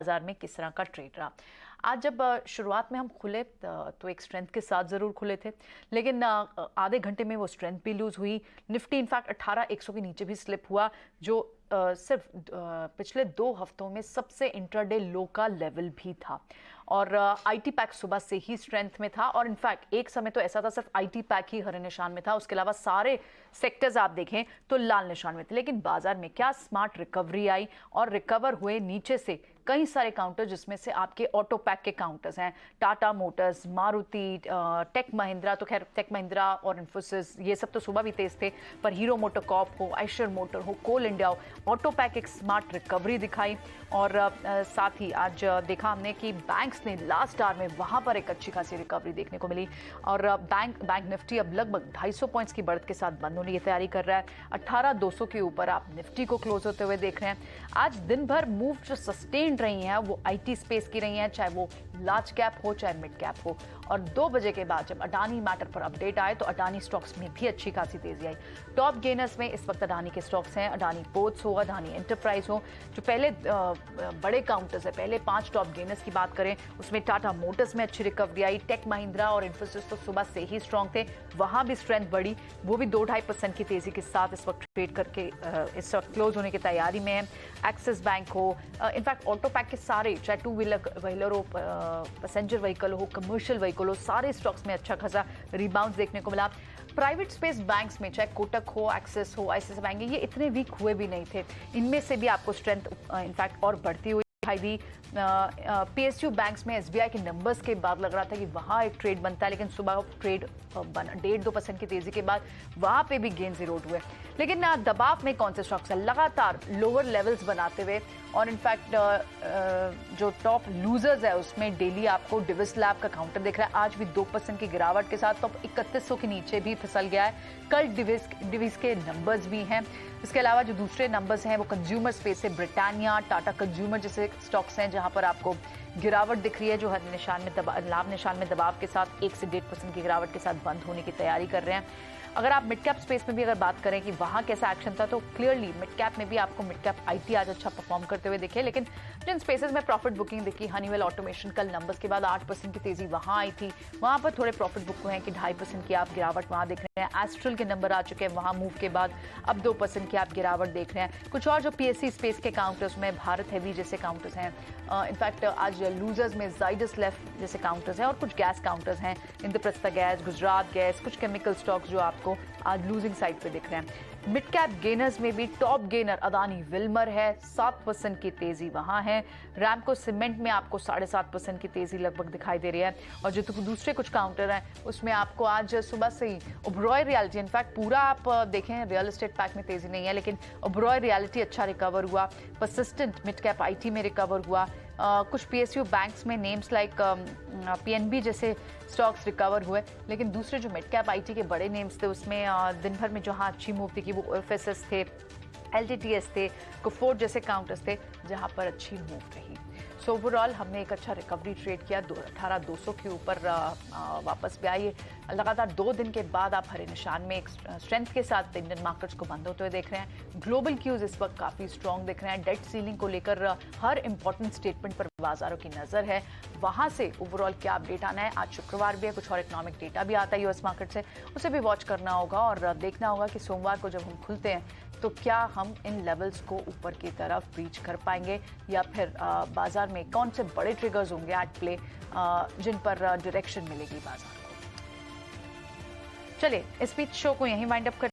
बाजार में किस तरह का ट्रेड रहा। आज जब शुरुआत में हम खुले तो एक स्ट्रेंथ के साथ ज़रूर खुले थे, लेकिन आधे घंटे में वो स्ट्रेंथ भी लूज़ हुई। निफ्टी इनफैक्ट 18,100 के नीचे भी स्लिप हुआ, जो सिर्फ पिछले 2 हफ्तों में सबसे इंट्राडे लो का लेवल भी था। और आईटी पैक सुबह से ही स्ट्रेंथ में था, और इनफैक्ट एक समय तो ऐसा था सिर्फ आईटी पैक ही हरे निशान में था, उसके अलावा सारे सेक्टर्स आप देखें तो लाल निशान में थे। लेकिन बाजार में क्या स्मार्ट रिकवरी आई, और रिकवर हुए नीचे से कई सारे काउंटर, जिसमें से आपके ऑटो पैक के काउंटर्स हैं। टाटा मोटर्स, मारुति, टेक महिंद्रा, तो खैर टेक महिंद्रा और इन्फोसिस ये सब तो सुबह भी तेज थे, पर हीरो मोटर कॉप हो, आइशर मोटर हो, कोल इंडिया हो, ऑटो पैक एक स्मार्ट रिकवरी दिखाई। और साथ ही आज देखा हमने कि बैंक्स ने लास्ट आवर में वहां पर एक अच्छी खासी रिकवरी देखने को मिली, और बैंक निफ्टी अब लगभग 250 पॉइंट्स की बढ़त के साथ बंद होने की तैयारी कर रहा है। 18,200 के ऊपर आप निफ्टी को क्लोज होते हुए देख रहे हैं। आज दिन भर मूव जो सस्टेन रही हैं वो आईटी स्पेस की रही हैं, चाहे वो लार्ज कैप हो चाहे मिड कैप हो। और 2 बजे के बाद जब अडानी मैटर पर अपडेट आए तो अडानी स्टॉक्स में भी अच्छी खासी तेजी आई। टॉप गेनर्स में इस वक्त अडानी के स्टॉक्स हैं, अडानी पोर्ट्स हो, अडानी एंटरप्राइज हो, जो पहले बड़े काउंटर्स है। पहले 5 टॉप गेनर्स की बात करें, उसमें टाटा मोटर्स में अच्छी रिकवरी आई। टेक महिंद्रा और इन्फोसिस तो सुबह से ही स्ट्रांग थे, वहां भी स्ट्रेंथ बढ़ी, वो भी 2-2.5% की तेजी के साथ इस वक्त ट्रेड करके इस वक्त क्लोज होने की तैयारी में है। एक्सिस बैंक हो, इनफैक्ट ऑटो पैक के सारे, चाहे टू व्हीलर हो, पैसेंजर व्हीकल हो, कमर्शियल व्हीकल हो, सारे स्टॉक्स में अच्छा खासा रिबाउंड देखने को मिला। प्राइवेट स्पेस बैंक्स में, चाहे कोटक हो, एक्सिस हो, आईसीआईसीआई बैंक, ये इतने वीक हुए भी नहीं थे। इनमें से भी आपको स्ट्रेंथ इनफैक्ट और बढ़ती हुई दिखाई दी। पीएसयू बैंक्स में एसबीआई के नंबर्स के बाद लग रहा था कि वहां एक ट्रेड बनता है, लेकिन सुबह ट्रेड 1.5-2% की तेजी के बाद वहां पे भी गेन जीरो हुए। लेकिन दबाव में कौन से स्टॉक्स है लगातार लोअर लेवल्स बनाते हुए, और इनफैक्ट जो टॉप लूजर्स है उसमें डेली आपको डिविस लैब का काउंटर दिख रहा है, आज भी 2% की गिरावट के साथ टॉप 3100 के नीचे भी फिसल गया है। कल डिविस के नंबर्स भी हैं। इसके अलावा जो दूसरे नंबर्स हैं वो कंज्यूमर स्पेस से ब्रिटानिया, टाटा कंज्यूमर जैसे स्टॉक्स हैं, जहां पर आपको गिरावट दिख रही है, जो हर निशान में लाभ निशान में दबाव के साथ 1 से 1.5% की गिरावट के साथ बंद होने की तैयारी कर रहे हैं। अगर आप मिड कैप स्पेस में भी अगर बात करें कि वहां कैसा एक्शन था, तो क्लियरली मिड कैप में भी आपको मिड कैप आईटी आज अच्छा परफॉर्म करते हुए दिखे। लेकिन जिन स्पेसेस में प्रॉफिट बुकिंग दिखी, हनीवेल ऑटोमेशन कल नंबर्स के बाद 8% की तेजी वहां आई थी, वहां पर थोड़े प्रॉफिट बुक हुए हैं कि 2.5% की आप गिरावट वहां देख रहे हैं। एस्ट्रल के नंबर आ चुके हैं, वहां मूव के बाद अब 2% की आप गिरावट देख रहे हैं। कुछ और जो पीएससी स्पेस के काउंटर्स में भारत हेवी जैसे काउंटर्स हैं, इनफैक्ट आज लूजर्स में जाइडस लेफ्ट जैसे काउंटर्स हैं, और कुछ गैस काउंटर्स हैं, इंद्रप्रस्थ गैस, गुजरात गैस, कुछ केमिकल स्टॉक्स जो आपको आज लूजिंग साइड पे दिख रहे हैं। मिड कैप गेनर्स में भी टॉप गेनर अदानी विल्मर है, 7% की तेजी वहां है। रैमको सीमेंट में आपको 7.5% की तेजी लगभग दिखाई दे रही है। और जो दूसरे कुछ काउंटर हैं उसमें आपको आज सुबह से ही ओबरॉय रियलिटी, इनफैक्ट पूरा आप देखें रियल एस्टेट पैक में तेजी नहीं है, लेकिन ओबरॉय रियलिटी अच्छा रिकवर हुआ। परसिस्टेंट मिड कैप आईटी में रिकवर हुआ। कुछ पीएसयू बैंक्स में नेम्स लाइक पीएनबी जैसे स्टॉक्स रिकवर हुए। लेकिन दूसरे जो मिड कैप आईटी के बड़े नेम्स थे उसमें दिन भर में जहां अच्छी मूव दिखी वो एफएसएस थे, एलटीटीएस थे, कोफोर्ड जैसे काउंटर्स थे जहां पर अच्छी मूव रही। सो ओवरऑल हमने एक अच्छा रिकवरी ट्रेड किया, 18,200 के ऊपर वापस भी आई। लगातार 2 दिन के बाद आप हरे निशान में एक स्ट्रेंथ के साथ इंडियन मार्केट्स को बंद होते हुए देख रहे हैं। ग्लोबल क्यूज इस वक्त काफ़ी स्ट्रॉन्ग दिख रहे हैं। डेट सीलिंग को लेकर हर इंपॉर्टेंट स्टेटमेंट पर बाजारों की नज़र है। वहां से ओवरऑल क्या अपडेट आना है, आज शुक्रवार भी है, कुछ और इकोनॉमिक डेटा भी आता है यूएस मार्केट से, उसे भी वॉच करना होगा और देखना होगा कि सोमवार को जब हम खुलते हैं तो क्या हम इन लेवल्स को ऊपर की तरफ रीच कर पाएंगे, या फिर बाजार में कौन से बड़े ट्रिगर्स होंगे एट प्ले जिन पर डायरेक्शन मिलेगी बाजार को। चलिए इस बीच शो को यहीं वाइंड अप कर